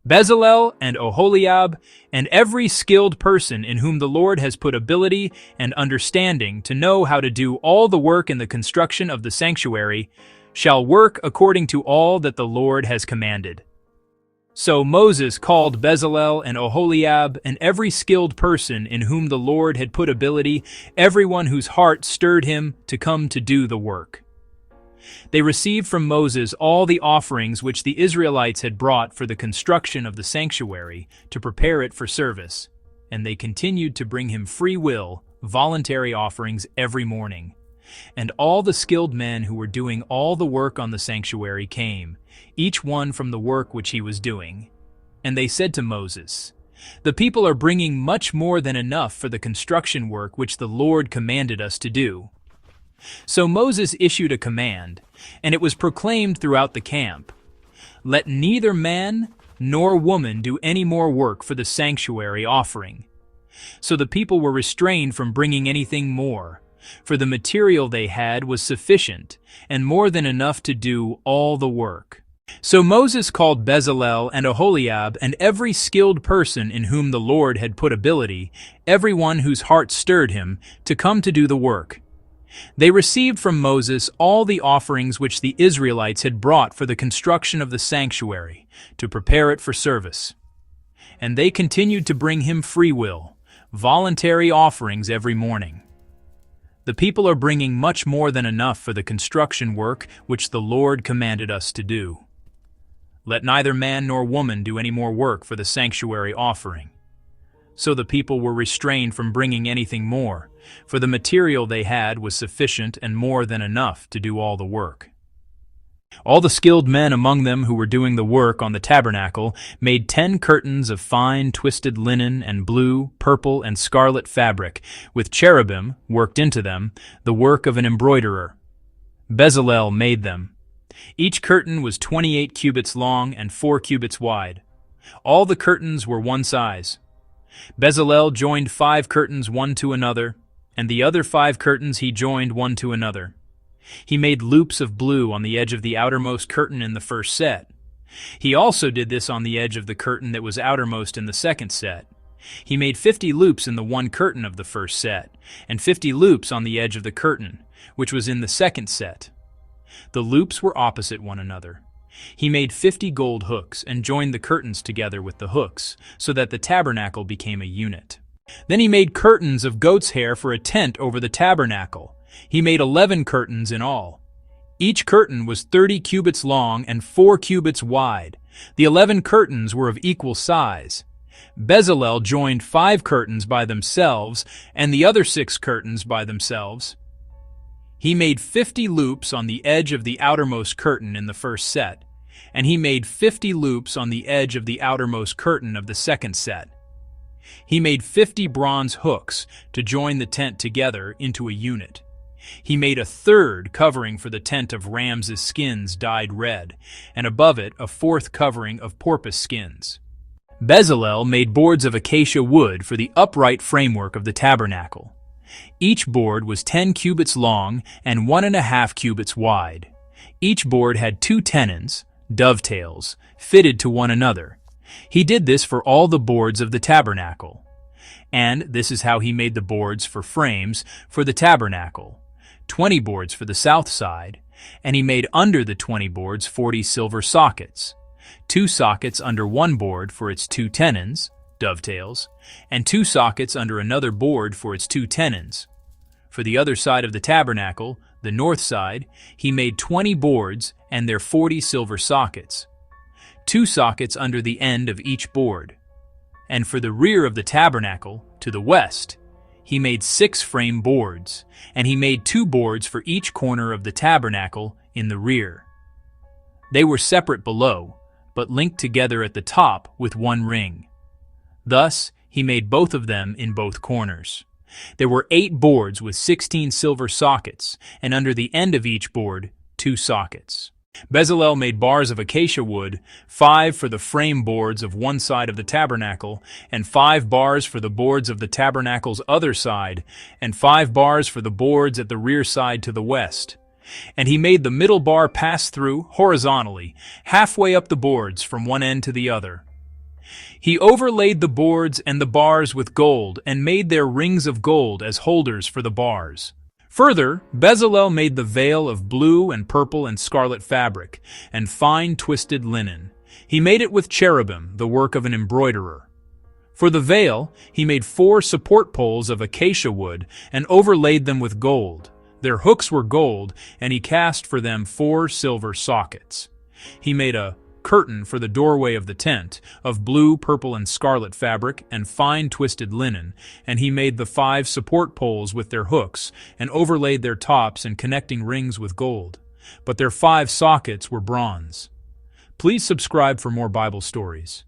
Bezalel and Oholiab, and every skilled person in whom the Lord has put ability and understanding to know how to do all the work in the construction of the sanctuary, shall work according to all that the Lord has commanded. So Moses called Bezalel and Oholiab and every skilled person in whom the Lord had put ability, everyone whose heart stirred him to come to do the work. They received from Moses all the offerings which the Israelites had brought for the construction of the sanctuary to prepare it for service, and they continued to bring him free will, voluntary offerings every morning. And all the skilled men who were doing all the work on the sanctuary came, each one from the work which he was doing. And they said to Moses, "The people are bringing much more than enough for the construction work which the Lord commanded us to do." So Moses issued a command, and it was proclaimed throughout the camp, "Let neither man nor woman do any more work for the sanctuary offering." So the people were restrained from bringing anything more, for the material they had was sufficient and more than enough to do all the work. So Moses called Bezalel and Oholiab and every skilled person in whom the Lord had put ability, everyone whose heart stirred him, to come to do the work. They received from Moses all the offerings which the Israelites had brought for the construction of the sanctuary, to prepare it for service. And they continued to bring him free will, voluntary offerings every morning. The people are bringing much more than enough for the construction work which the Lord commanded us to do. Let neither man nor woman do any more work for the sanctuary offering. So the people were restrained from bringing anything more, for the material they had was sufficient and more than enough to do all the work. All the skilled men among them who were doing the work on the tabernacle made 10 curtains of fine twisted linen and blue, purple, and scarlet fabric, with cherubim worked into them, the work of an embroiderer. Bezalel made them. Each curtain was 28 cubits long and 4 cubits wide. All the curtains were one size. Bezalel joined 5 curtains one to another, and the other 5 curtains he joined one to another. He made loops of blue on the edge of the outermost curtain in the first set. He also did this on the edge of the curtain that was outermost in the second set. He made 50 loops in the one curtain of the first set, and 50 loops on the edge of the curtain, which was in the second set. The loops were opposite one another. He made 50 gold hooks and joined the curtains together with the hooks, so that the tabernacle became a unit. Then he made curtains of goat's hair for a tent over the tabernacle. He made 11 curtains in all. Each curtain was 30 cubits long and 4 cubits wide. The 11 curtains were of equal size. Bezalel joined 5 curtains by themselves and the other 6 curtains by themselves. He made 50 loops on the edge of the outermost curtain in the first set, and he made 50 loops on the edge of the outermost curtain of the second set. He made 50 bronze hooks to join the tent together into a unit. He made a third covering for the tent of rams' skins dyed red, and above it a fourth covering of porpoise skins. Bezalel made boards of acacia wood for the upright framework of the tabernacle. Each board was 10 cubits long and 1.5 cubits wide. Each board had 2 tenons, dovetails, fitted to one another. He did this for all the boards of the tabernacle. And this is how he made the boards for frames for the tabernacle. 20 boards for the south side, and he made under the 20 boards 40 silver sockets, 2 sockets under one board for its 2 tenons, dovetails, and 2 sockets under another board for its 2 tenons. For the other side of the tabernacle, the north side, he made 20 boards and their 40 silver sockets, 2 sockets under the end of each board. And for the rear of the tabernacle, to the west, he made 6 frame boards, and he made 2 boards for each corner of the tabernacle in the rear. They were separate below, but linked together at the top with one ring. Thus, he made both of them in both corners. There were 8 boards with 16 silver sockets, and under the end of each board, 2 sockets. Bezalel made bars of acacia wood, 5 for the frame boards of one side of the tabernacle, and 5 bars for the boards of the tabernacle's other side, and 5 bars for the boards at the rear side to the west. And he made the middle bar pass through, horizontally, halfway up the boards from one end to the other. He overlaid the boards and the bars with gold and made their rings of gold as holders for the bars. Further, Bezalel made the veil of blue and purple and scarlet fabric and fine twisted linen. He made it with cherubim, the work of an embroiderer. For the veil, he made 4 support poles of acacia-wood and overlaid them with gold. Their hooks were gold, and he cast for them 4 silver sockets. He made a curtain for the doorway of the tent, of blue, purple, and scarlet fabric, and fine twisted linen, and he made the 5 support poles with their hooks, and overlaid their tops and connecting rings with gold. But their 5 sockets were bronze. Please subscribe for more Bible stories.